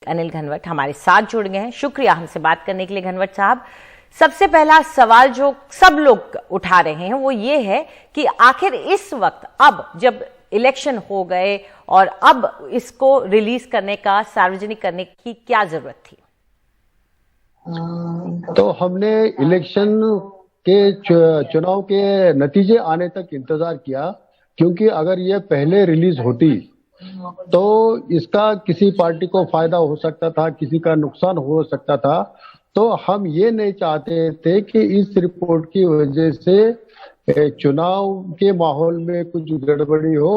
अनिल घनवट हमारे साथ जुड़ गए हैं। शुक्रिया हमसे बात करने के लिए घनवट साहब। सबसे पहला सवाल जो सब लोग उठा रहे हैं वो ये है कि आखिर इस वक्त अब जब इलेक्शन हो गए और अब इसको रिलीज करने का, सार्वजनिक करने की क्या जरूरत थी? तो हमने इलेक्शन के चुनाव के नतीजे आने तक इंतजार किया, क्योंकि अगर ये पहले रिलीज होती तो इसका किसी पार्टी को फायदा हो सकता था, किसी का नुकसान हो सकता था। तो हम ये नहीं चाहते थे कि इस रिपोर्ट की वजह से चुनाव के माहौल में कुछ गड़बड़ी हो,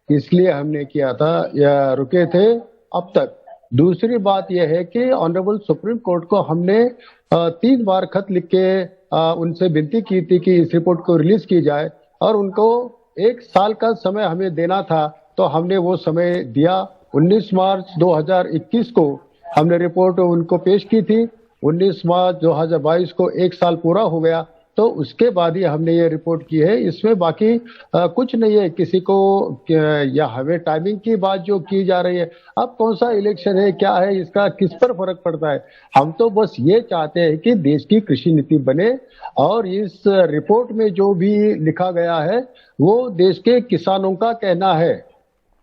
इसलिए हमने किया था या रुके थे अब तक। दूसरी बात यह है कि ऑनरेबल सुप्रीम कोर्ट को हमने 3 बार खत लिख के उनसे विनती की थी कि इस रिपोर्ट को रिलीज की जाए, और उनको 1 साल का समय हमें देना था, तो हमने वो समय दिया। 19 मार्च 2021 को हमने रिपोर्ट उनको पेश की थी। 19 मार्च 2022 को 1 साल पूरा हो गया, तो उसके बाद ही हमने ये रिपोर्ट की है। इसमें बाकी कुछ नहीं है किसी को, या हमें टाइमिंग की बात जो की जा रही है, अब कौन सा इलेक्शन है, क्या है, इसका किस पर फर्क पड़ता है। हम तो बस ये चाहते हैं कि देश की कृषि नीति बने, और इस रिपोर्ट में जो भी लिखा गया है वो देश के किसानों का कहना है,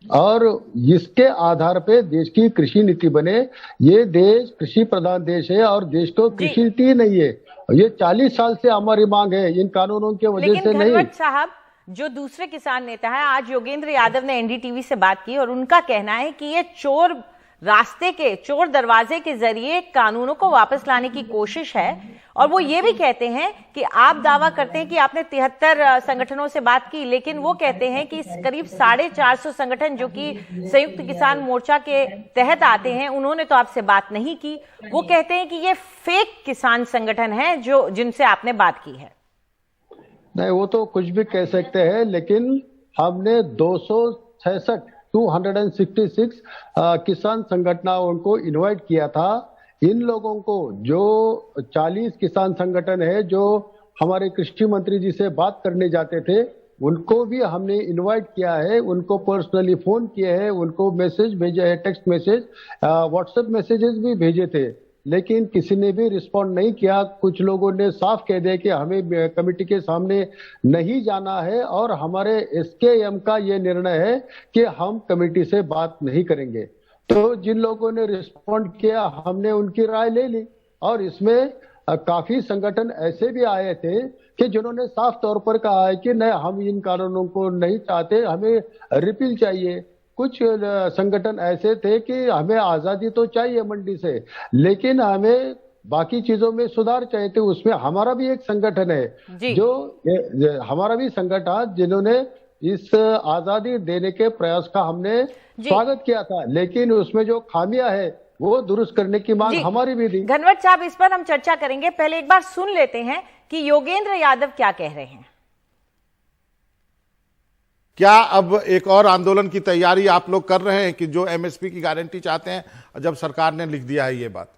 और इसके आधार पे देश की कृषि नीति बने। ये देश कृषि प्रधान देश है और देश को कृषि नीति नहीं है। ये 40 साल से हमारी मांग है, इन कानूनों की वजह से नहीं। घनवट साहब, जो दूसरे किसान नेता है, आज योगेंद्र यादव ने एनडीटीवी से बात की और उनका कहना है कि ये चोर रास्ते के, चोर दरवाजे के जरिए कानूनों को वापस लाने की कोशिश है। और वो ये भी कहते हैं कि आप दावा करते हैं कि आपने 73 संगठनों से बात की, लेकिन वो कहते हैं कि करीब 450 संगठन जो कि संयुक्त किसान मोर्चा के तहत आते हैं, उन्होंने तो आपसे बात नहीं की। वो कहते हैं कि ये फेक किसान संगठन है जो जिनसे आपने बात की है। नहीं, वो तो कुछ भी कह सकते हैं, लेकिन हमने 266 किसान संगठनों को इनवाइट किया था। इन लोगों को, जो 40 किसान संगठन है जो हमारे कृषि मंत्री जी से बात करने जाते थे, उनको भी हमने इनवाइट किया है, उनको पर्सनली फोन किए हैं, उनको मैसेज भेजे है, टेक्स्ट मैसेज, व्हाट्सएप मैसेजेस भी भेजे थे, लेकिन किसी ने भी रिस्पॉन्ड नहीं किया। कुछ लोगों ने साफ कह दिया कि हमें कमेटी के सामने नहीं जाना है, और हमारे एसकेएम का ये निर्णय है कि हम कमेटी से बात नहीं करेंगे। तो जिन लोगों ने रिस्पॉन्ड किया, हमने उनकी राय ले ली, और इसमें काफी संगठन ऐसे भी आए थे कि जिन्होंने साफ तौर पर कहा है कि नहीं, हम इन कानूनों को नहीं चाहते, हमें रिपील चाहिए। कुछ संगठन ऐसे थे कि हमें आजादी तो चाहिए मंडी से, लेकिन हमें बाकी चीजों में सुधार चाहिए थे। उसमें हमारा भी एक संगठन है, जो हमारा भी संगठन जिन्होंने इस आजादी देने के प्रयास का हमने स्वागत किया था, लेकिन उसमें जो खामियां है वो दुरुस्त करने की मांग हमारी भी थी। घनवट साहब, इस पर हम चर्चा करेंगे, पहले एक बार सुन लेते हैं कि योगेंद्र यादव क्या कह रहे हैं। क्या अब एक और आंदोलन की तैयारी आप लोग कर रहे हैं कि जो एमएसपी की गारंटी चाहते हैं, जब सरकार ने लिख दिया है ये बात?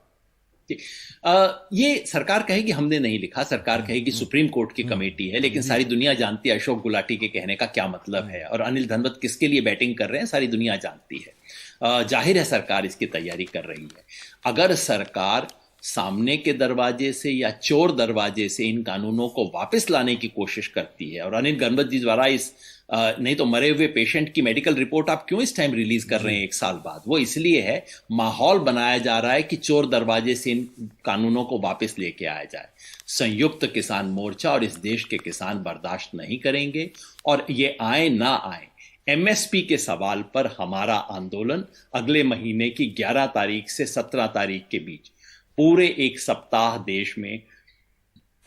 ये सरकार कहेगी हमने नहीं लिखा, सरकार कहेगी सुप्रीम कोर्ट की कमेटी है, लेकिन सारी दुनिया जानती है अशोक गुलाटी के कहने का क्या मतलब है, और अनिल घनवट किसके लिए बैटिंग कर रहे हैं सारी दुनिया जानती है। जाहिर है सरकार इसकी तैयारी कर रही है। अगर सरकार सामने के दरवाजे से या चोर दरवाजे से इन कानूनों को वापस लाने की कोशिश करती है, और अनिल घनवट जी द्वारा इस नहीं तो मरे हुए पेशेंट की मेडिकल रिपोर्ट आप क्यों इस टाइम रिलीज कर रहे हैं 1 साल बाद? वो इसलिए है, माहौल बनाया जा रहा है कि चोर दरवाजे से इन कानूनों को वापस लेके आया जाए। संयुक्त किसान मोर्चा और इस देश के किसान बर्दाश्त नहीं करेंगे, और ये आए ना आए, एमएसपी के सवाल पर हमारा आंदोलन अगले महीने की 11 तारीख से 17 तारीख के बीच पूरे 1 सप्ताह देश में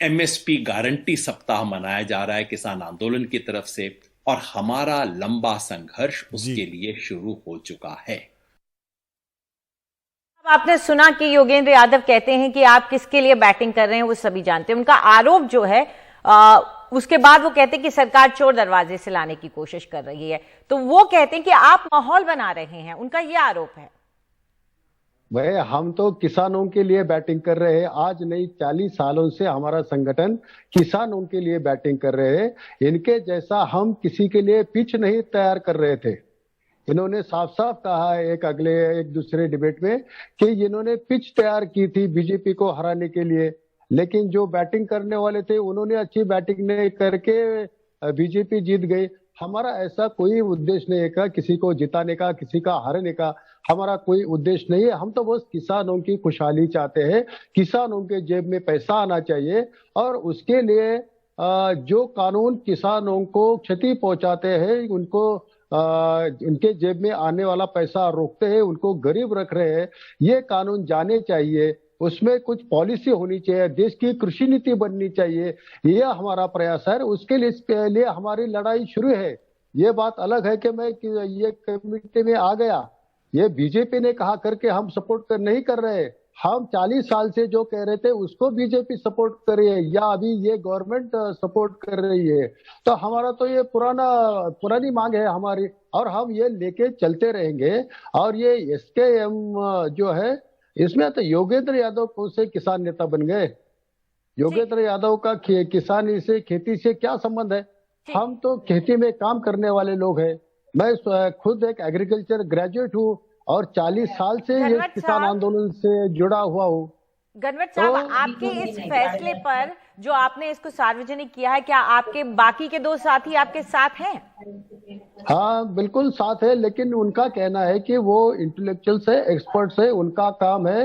एमएसपी गारंटी सप्ताह मनाया जा रहा है किसान आंदोलन की तरफ से, और हमारा लंबा संघर्ष उसके लिए शुरू हो चुका है। आपने सुना कि योगेंद्र यादव कहते हैं कि आप किसके लिए बैटिंग कर रहे हैं वो सभी जानते हैं। उनका आरोप जो है उसके बाद वो कहते हैं कि सरकार चोर दरवाजे से लाने की कोशिश कर रही है, तो वो कहते हैं कि आप माहौल बना रहे हैं, उनका ये आरोप है। भाई, हम तो किसानों के लिए बैटिंग कर रहे हैं। आज नहीं, 40 सालों से हमारा संगठन किसानों के लिए बैटिंग कर रहे हैं। इनके जैसा हम किसी के लिए पिच नहीं तैयार कर रहे थे। इन्होंने साफ साफ कहा है एक दूसरे डिबेट में कि इन्होंने पिच तैयार की थी बीजेपी को हराने के लिए, लेकिन जो बैटिंग करने वाले थे उन्होंने अच्छी बैटिंग नहीं करके बीजेपी जीत गई। हमारा ऐसा कोई उद्देश्य नहीं है का किसी को जिताने का, किसी का हारने का, हमारा कोई उद्देश्य नहीं है। हम तो बस किसानों की खुशहाली चाहते हैं, किसानों के जेब में पैसा आना चाहिए, और उसके लिए जो कानून किसानों को क्षति पहुंचाते हैं, उनके जेब में आने वाला पैसा रोकते हैं, उनको गरीब रख रहे हैं, ये कानून जाने चाहिए। उसमें कुछ पॉलिसी होनी चाहिए, देश की कृषि नीति बननी चाहिए, ये हमारा प्रयास है। उसके लिए हमारी लड़ाई शुरू है। ये बात अलग है कि मैं ये कमेटी में आ गया, ये बीजेपी ने कहा करके हम सपोर्ट नहीं कर रहे। हम 40 साल से जो कह रहे थे उसको बीजेपी सपोर्ट कर रही है, या अभी ये गवर्नमेंट सपोर्ट कर रही है। तो हमारा तो ये पुरानी मांग है हमारी, और हम ये लेके चलते रहेंगे। और ये एसकेएम जो है, इसमें तो योगेंद्र यादव कौन से किसान नेता बन गए? योगेंद्र यादव का किसानी से, खेती से क्या संबंध है? हम तो खेती में काम करने वाले लोग हैं। मैं खुद एक एग्रीकल्चर ग्रेजुएट हूँ और 40 साल से ये किसान आंदोलन से जुड़ा हुआ हूँ। गनवत साहब, आपके इस फैसले पर जो आपने इसको सार्वजनिक किया है, क्या आपके बाकी के दो साथी आपके साथ हैं? हाँ, बिल्कुल साथ है, लेकिन उनका कहना है कि वो इंटेलेक्चुअल्स है, एक्सपर्ट्स है, उनका काम है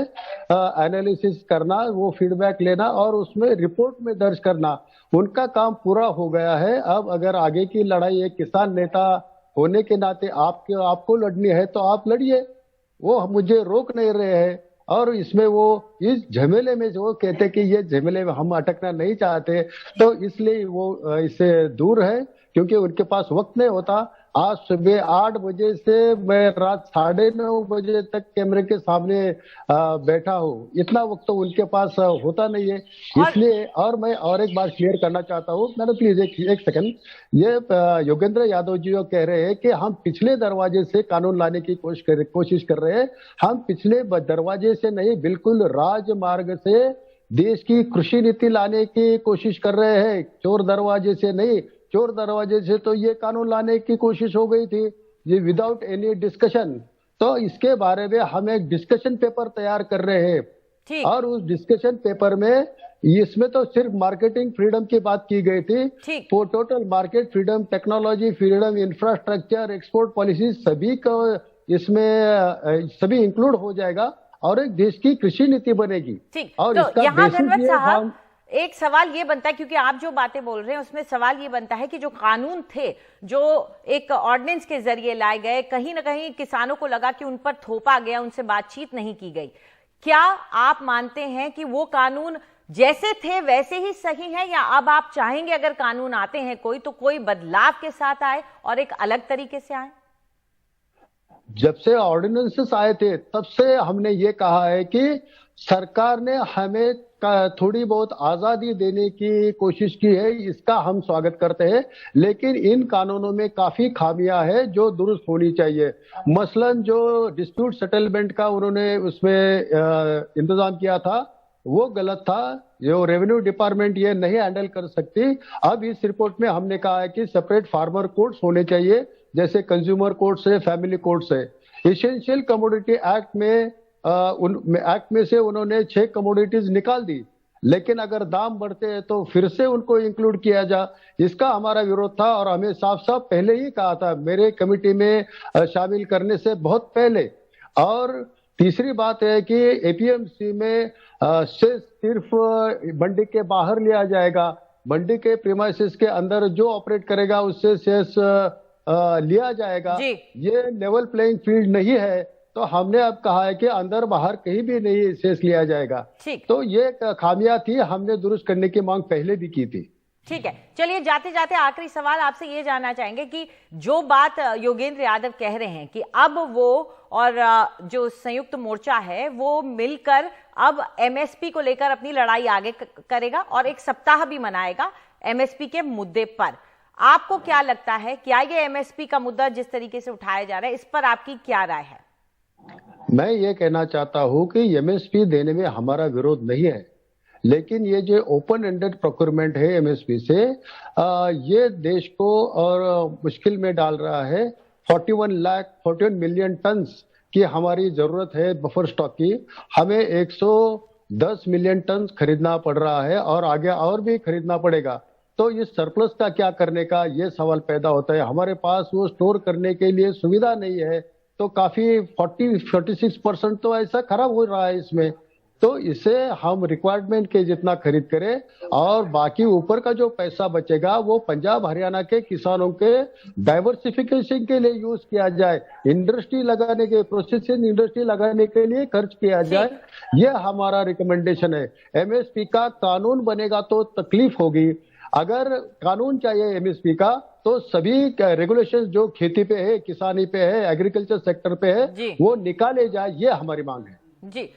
एनालिसिस करना, वो फीडबैक लेना और उसमें रिपोर्ट में दर्ज करना। उनका काम पूरा हो गया है। अब अगर आगे की लड़ाई एक किसान नेता होने के नाते आपको लड़नी है तो आप लड़िए, वो मुझे रोक नहीं रहे हैं। और इसमें वो इस झमेले में जो कहते कि ये झमेले में हम अटकना नहीं चाहते, तो इसलिए वो इससे दूर है, क्योंकि उनके पास वक्त नहीं होता। आज सुबह 8 बजे से मैं रात 9:30 बजे तक कैमरे के सामने बैठा हूँ। इतना वक्त तो उनके पास होता नहीं है, इसलिए। और मैं और एक बात क्लियर करना चाहता हूँ, मैंने प्लीज एक सेकंड। ये योगेंद्र यादव जी कह रहे हैं कि हम पिछले दरवाजे से कानून लाने की कोशिश कर रहे हैं। हम पिछले दरवाजे से नहीं, बिल्कुल राजमार्ग से देश की कृषि नीति लाने की कोशिश कर रहे हैं, चोर दरवाजे से नहीं। चोर दरवाजे से तो ये कानून लाने की कोशिश हो गई थी, ये विदाउट एनी डिस्कशन। तो इसके बारे में हम एक डिस्कशन पेपर तैयार कर रहे हैं, और उस डिस्कशन पेपर में इसमें तो सिर्फ मार्केटिंग फ्रीडम की बात की गई थी। वो total market freedom, technology freedom, infrastructure, export policy सभी को इसमें सभी इंक्लूड हो जाएगा, और एक देश की कृषि नीति बनेगी। और तो इसका बेसिस ये एक सवाल ये बनता है, क्योंकि आप जो बातें बोल रहे हैं उसमें सवाल ये बनता है कि जो कानून थे, जो एक ऑर्डिनेंस के जरिए लाए गए, कहीं ना कहीं किसानों को लगा कि उन पर थोपा गया, उनसे बातचीत नहीं की गई। क्या आप मानते हैं कि वो कानून जैसे थे वैसे ही सही है, या अब आप चाहेंगे अगर कानून आते हैं कोई, तो कोई बदलाव के साथ आए और एक अलग तरीके से आए? जब से ऑर्डिनेंसेस आए थे तब से हमने ये कहा है कि सरकार ने हमें थोड़ी बहुत आजादी देने की कोशिश की है, इसका हम स्वागत करते हैं। लेकिन इन कानूनों में काफी खामियां है जो दुरुस्त होनी चाहिए। मसलन जो डिस्प्यूट सेटलमेंट का उन्होंने उसमें इंतजाम किया था, वो गलत था। जो रेवेन्यू डिपार्टमेंट ये नहीं हैंडल कर सकती। अब इस रिपोर्ट में हमने कहा है कि सेपरेट फार्मर कोर्ट्स होने चाहिए, जैसे कंज्यूमर कोर्ट्स है, फैमिली कोर्ट्स है। एसेंशियल कमोडिटी एक्ट में से उन्होंने 6 कमोडिटीज निकाल दी, लेकिन अगर दाम बढ़ते हैं तो फिर से उनको इंक्लूड किया जा, इसका हमारा विरोध था। और हमें साफ साफ पहले ही कहा था, मेरे कमेटी में शामिल करने से बहुत पहले। और तीसरी बात है कि एपीएमसी में से सिर्फ मंडी के बाहर लिया जाएगा, मंडी के प्रीमाइसेस के अंदर जो ऑपरेट करेगा उससे सेस लिया जाएगा। ये लेवल प्लेइंग फील्ड नहीं है, तो हमने अब कहा है कि अंदर बाहर कहीं भी नहीं सेस लिया जाएगा। तो ये खामियां थी, हमने दुरुस्त करने की मांग पहले भी की थी। ठीक है, चलिए जाते जाते आखिरी सवाल आपसे ये जानना चाहेंगे कि जो बात योगेंद्र यादव कह रहे हैं कि अब वो और जो संयुक्त मोर्चा है वो मिलकर अब एमएसपी को लेकर अपनी लड़ाई आगे करेगा और एक सप्ताह भी मनाएगा एमएसपी के मुद्दे पर, आपको क्या लगता है, क्या ये एमएसपी का मुद्दा जिस तरीके से उठाया जा रहा है, इस पर आपकी क्या राय है? मैं ये कहना चाहता हूं कि एमएसपी देने में हमारा विरोध नहीं है, लेकिन ये जो ओपन एंडेड प्रोक्योरमेंट है एमएसपी से, ये देश को और मुश्किल में डाल रहा है। 41 मिलियन टन की हमारी जरूरत है बफर स्टॉक की। हमें 110 मिलियन टन खरीदना पड़ रहा है और आगे और भी खरीदना पड़ेगा। तो इस सरप्लस का क्या करने का ये सवाल पैदा होता है। हमारे पास वो स्टोर करने के लिए सुविधा नहीं है, तो काफी 46% तो ऐसा खराब हो रहा है इसमें। तो इसे हम रिक्वायरमेंट के जितना खरीद करें और बाकी ऊपर का जो पैसा बचेगा वो पंजाब हरियाणा के किसानों के डाइवर्सिफिकेशन के लिए यूज किया जाए, इंडस्ट्री लगाने के, प्रोसेसिंग इंडस्ट्री लगाने के लिए खर्च किया जाए। ये हमारा रिकमेंडेशन है। एमएसपी का कानून बनेगा तो तकलीफ होगी। अगर कानून चाहिए एमएसपी का तो सभी रेगुलेशन जो खेती पे है, किसानी पे है, एग्रीकल्चर सेक्टर पे है, वो निकाले जाए, ये हमारी मांग है। जी।